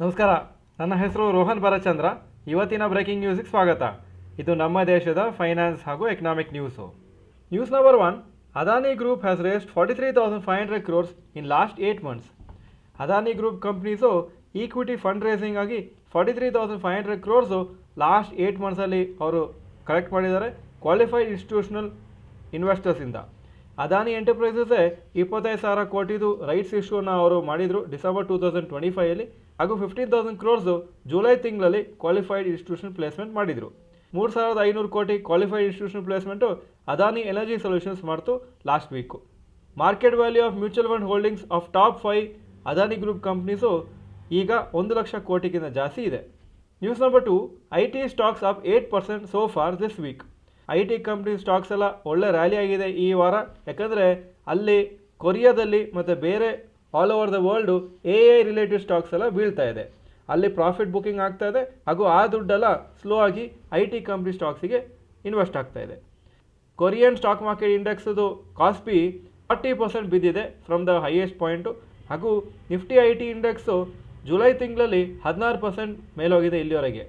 ನಮಸ್ಕಾರ. ನನ್ನ ಹೆಸರು ರೋಹನ್ ಭರಚಂದ್ರ. ಇವತ್ತಿನ ಬ್ರೇಕಿಂಗ್ ನ್ಯೂಸ್ಗೆ ಸ್ವಾಗತ. ಇದು ನಮ್ಮ ದೇಶದ ಫೈನಾನ್ಸ್ ಹಾಗೂ economic news. News number 1. Adani group has raised 43,500 crores in last 8 months. Adani group companies equity fund raising ಆಗಿ 43,500 crores ಲಾಸ್ಟ್ 8 monthsಲ್ಲಿ ಅವರು ಕಲೆಕ್ಟ್ ಮಾಡಿದ್ದಾರೆ ಕ್ವಾಲಿಫೈಡ್ ಇನ್ಸ್ಟಿಟ್ಯೂಷನಲ್ ಇನ್ವೆಸ್ಟರ್ಸಿಂದ. ಅದಾನಿ ಎಂಟರ್ಪ್ರೈಸಸ್ಸೇ 25,000 ಕೋಟಿದು ರೈಟ್ಸ್ ಇಶ್ಯೂನ ಅವರು ಮಾಡಿದರು ಡಿಸೆಂಬರ್ 2025 ಹಾಗೂ 15,000 crores ಜುಲೈ ತಿಂಗಳಲ್ಲಿ ಕ್ವಾಲಿಫೈಡ್ ಇನ್ಸ್ಟಿಟ್ಯೂಷನ್ ಪ್ಲೇಸ್ಮೆಂಟ್ ಮಾಡಿದರು. 3,500 ಕೋಟಿ qualified institution placement Adani energy solutions ಮಾಡ್ತು last week. Market value of mutual fund holdings of top 5 Adani group companies ಈಗ 1 ಲಕ್ಷ ಕೋಟಿಗಿಂತ ಜಾಸ್ತಿ ಇದೆ. News number 2. IT stocks up 8% so for this week. IT company stocks ಎಲ್ಲ ಒಳ್ಳೆ rally ಆಗಿದೆ ಈ ವಾರ. ಯಾಕಂದರೆ ಅಲ್ಲಿ ಕೊರಿಯಾದಲ್ಲಿ ಮತ್ತು ಬೇರೆ all over the world AI related stocks ಎಲ್ಲ ಬೀಳ್ತಾ ಇದೆ. ಅಲ್ಲಿ ಪ್ರಾಫಿಟ್ ಬುಕ್ಕಿಂಗ್ ಆಗ್ತಾ ಇದೆ ಹಾಗೂ ಆ ದುಡ್ಡೆಲ್ಲ ಸ್ಲೋ ಆಗಿ IT ಕಂಪ್ನಿ ಸ್ಟಾಕ್ಸಿಗೆ ಇನ್ವೆಸ್ಟ್ ಆಗ್ತಾ ಇದೆ. ಕೊರಿಯನ್ ಸ್ಟಾಕ್ ಮಾರ್ಕೆಟ್ ಇಂಡೆಕ್ಸದು ಕಾಸ್ಪಿ 40% ಬಿದ್ದಿದೆ ಫ್ರಮ್ ದ ಹೈಯೆಸ್ಟ್ ಪಾಯಿಂಟು ಹಾಗೂ ನಿಫ್ಟಿ IT ಇಂಡೆಕ್ಸು ಜುಲೈ ತಿಂಗಳಲ್ಲಿ 16% ಮೇಲೋಗಿದೆ ಇಲ್ಲಿವರೆಗೆ.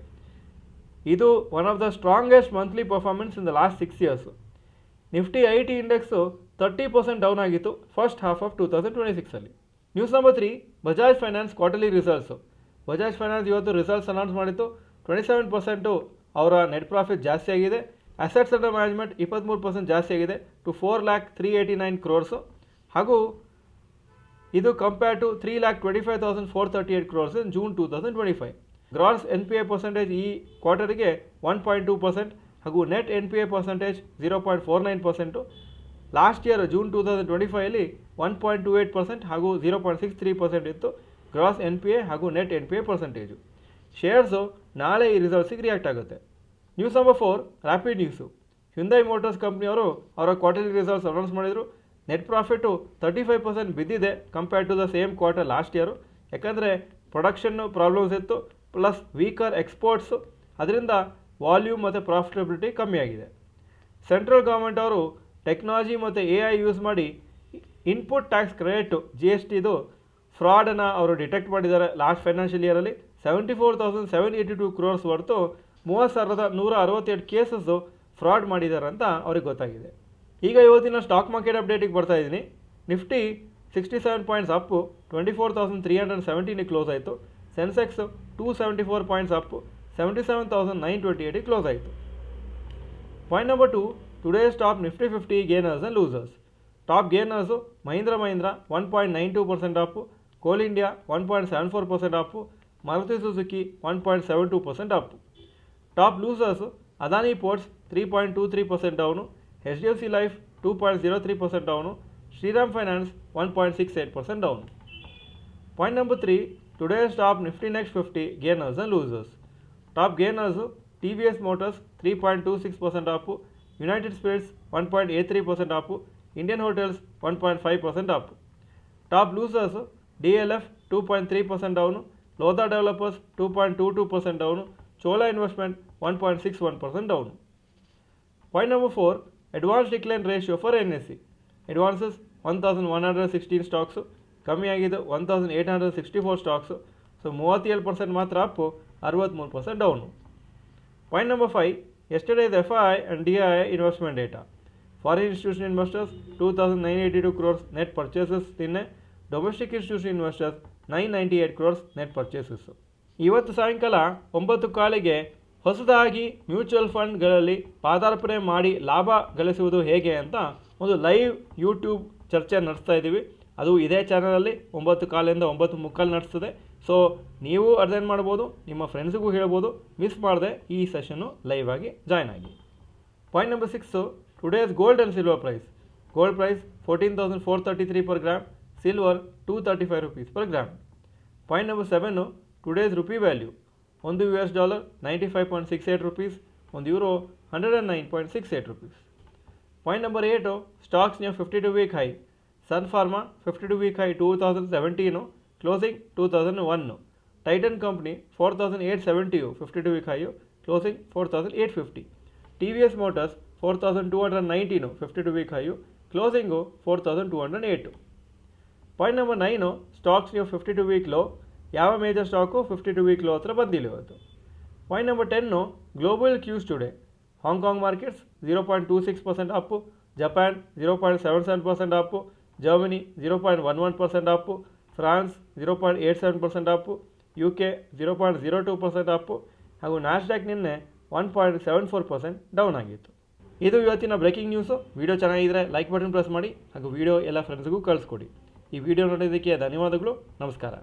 ಇದು one of the strongest monthly performance in the last 6 years. Nifty IT index 30% down ಆಗಿತ್ತು first half of 2026. News number 3. Bajaj finance quarterly results. Bajaj finance ಇವತ್ತು results announce ಮಾಡಿತ್ತು. 27% ಅವರ net profit ಜಾಸ್ತಿ ಆಗಿದೆ. ಅಸೆಟ್ಸ್ ಅಂಡರ್ ಮ್ಯಾನೇಜ್ಮೆಂಟ್ 23% ಜಾಸ್ತಿ ಆಗಿದೆ ಟು 4,389 crores ಹಾಗೂ ಇದು compare to 3,25,438 crores in June 2025. Gross NPA percentage ಈ ಕ್ವಾರ್ಟರಿಗೆ 1.2% ಹಾಗೂ net NPA percentage 0.49%. Last year June 2025 1.28% ಹಾಗೂ 0.63% ಇತ್ತು ಗ್ರಾಸ್ NPA ಹಾಗೂ ನೆಟ್ NPA ಪರ್ಸೆಂಟೇಜು. ಶೇರ್ಸು ನಾಳೆ ಈ ರಿಸಲ್ಟ್ಸಿಗೆ ರಿಯಾಕ್ಟ್ ಆಗುತ್ತೆ. News number 4. Rapid news. Hyundai motors ಕಂಪ್ನಿಯವರು ಅವರ ಕ್ವಾರ್ಟರ್ಲಿ ರಿಸಲ್ಟ್ಸ್ ಅನೌನ್ಸ್ ಮಾಡಿದರು. ನೆಟ್ ಪ್ರಾಫಿಟು 35% ಬಿದ್ದಿದೆ compare to the same quarter last year. ಯಾಕಂದರೆ ಪ್ರೊಡಕ್ಷನ್ನು ಪ್ರಾಬ್ಲಮ್ಸ್ ಇತ್ತು ಪ್ಲಸ್ ವೀಕರ್ ಎಕ್ಸ್ಪೋರ್ಟ್ಸು, ಅದರಿಂದ ವಾಲ್ಯೂಮ್ ಮತ್ತು ಪ್ರಾಫಿಟಬಿಲಿಟಿ ಕಮ್ಮಿ ಆಗಿದೆ. ಸೆಂಟ್ರಲ್ ಗೌರ್ಮೆಂಟ್ ಅವರು ಟೆಕ್ನಾಲಜಿ ಮತ್ತು AI ಯೂಸ್ ಮಾಡಿ ಇನ್ಪುಟ್ ಟ್ಯಾಕ್ಸ್ ಕ್ರೆಡಿಟ್ GSTದು ಫ್ರಾಡನ್ನು ಅವರು ಡಿಟೆಕ್ಟ್ ಮಾಡಿದ್ದಾರೆ ಲಾಸ್ಟ್ ಫೈನಾನ್ಷಿಯಲ್ ಇಯರಲ್ಲಿ. 74,782 crores ಹೊರತು 30,167 ಕೇಸಸ್ಸು ಫ್ರಾಡ್ ಮಾಡಿದ್ದಾರೆ ಅಂತ ಅವ್ರಿಗೆ ಗೊತ್ತಾಗಿದೆ. ಈಗ ಇವತ್ತಿನ ಸ್ಟಾಕ್ ಮಾರ್ಕೆಟ್ ಅಪ್ಡೇಟಿಗೆ ಬರ್ತಾ ಇದ್ದೀನಿ. ನಿಫ್ಟಿ 67 ಪಾಯಿಂಟ್ಸ್ ಅಪ್ಪು 24,317 ಕ್ಲೋಸ್ ಆಯಿತು. ಸೆನ್ಸೆಕ್ಸ್ 274 ಪಾಯಿಂಟ್ಸ್ ಅಪ್ಪು 77,928 ಕ್ಲೋಸ್ ಆಯಿತು. Point number 2. Today's top Nifty 50 gainers and losers. Top gainers Mahindra 1.92% up, Coal India 1.74% up, Maruti Suzuki 1.72% up. Top losers Adani ports 3.23% down, HDFC life 2.03% down, Shriram finance 1.68% down. Point number 3. Today's top Nifty next 50 gainers and losers. Top gainers TVS motors 3.26% up, united spirits 1.83% up, Indian hotels 1.5% up. Top losers DLF 2.3% down, Lodha developers 2.22% down, Chola investment 1.61% down. Point number 4. Advance decline ratio for NSE. Advances 1,116 stocks, ಕಮ್ಮಿ ಆಗಿದ್ದು 1,864 stocks. So 37% ಮಾತ್ರ up, 63% down. Point number 5. Yesterday's FII and DII investment data. Foreign institution investors 2,982 crores net purchases ನಿನ್ನೆ. Domestic institution investors 998 crores net purchases. ಇವತ್ತು ಸಾಯಂಕಾಲ 9:15ಗೆ ಹೊಸದಾಗಿ mutual ಫಂಡ್ಗಳಲ್ಲಿ ಪಾದಾರ್ಪಣೆ ಮಾಡಿ ಲಾಭ ಗಳಿಸುವುದು ಹೇಗೆ ಅಂತ ಒಂದು ಲೈವ್ ಯೂಟ್ಯೂಬ್ ಚರ್ಚೆ ನಡೆಸ್ತಾ ಇದ್ದೀವಿ. ಅದು ಇದೇ ಚಾನಲಲ್ಲಿ 9:15ರಿಂದ 9:30 ನಡೆಸ್ತದೆ. ಸೊ ನೀವು ಅಟೆಂಡ್ ಮಾಡ್ಬೋದು, ನಿಮ್ಮ ಫ್ರೆಂಡ್ಸಿಗೂ ಹೇಳ್ಬೋದು. ಮಿಸ್ ಮಾಡದೆ ಈ ಸೆಷನ್ನು ಲೈವ್ ಆಗಿ ಜಾಯ್ನ್ ಆಗಿ. Point number 6. Today's gold and silver price. Gold price 14,433 per gram, silver 235 rupees per gram. Point number 7. Today's rupee value. ಒಂದು $, 95.68 rupees, ಒಂದು euro 109.68 rupees. Point number 8. Stocks new 52-week high. Sun Pharma 52-week high 2017, closing 2001. Titan company 4,870 52-week high, closing 4,850. TVS motors 4,219 52-week high, closing 4,208. Point number 9. Stocks new 52-week low. ಯಾವ major stock 52 week low ಹತ್ರ ಬಂದಿಲ್ಲ ಇವತ್ತು. Point number 10 global Qs today. Hong Kong markets 0.26% Appu, Japan 0.77% Appu, Germany 0.11% Appu, France 0.87% Appu, UK 0.02% Appu ಹಾಗೂ Nasdaq ನಿನ್ನೆ 1.74% down ಆಗಿತ್ತು. ಇದು ಇವತ್ತಿನ breaking news. Video ಚೆನ್ನಾಗಿದ್ದರೆ ಲೈಕ್ ಬಟನ್ ಪ್ರೆಸ್ ಮಾಡಿ ಹಾಗೂ ವಿಡಿಯೋ ಎಲ್ಲ ಫ್ರೆಂಡ್ಸ್ಗೂ ಕಳಿಸ್ಕೊಡಿ. ಈ ವಿಡಿಯೋ ನೋಡೋದಕ್ಕೆ ಧನ್ಯವಾದಗಳು. ನಮಸ್ಕಾರ.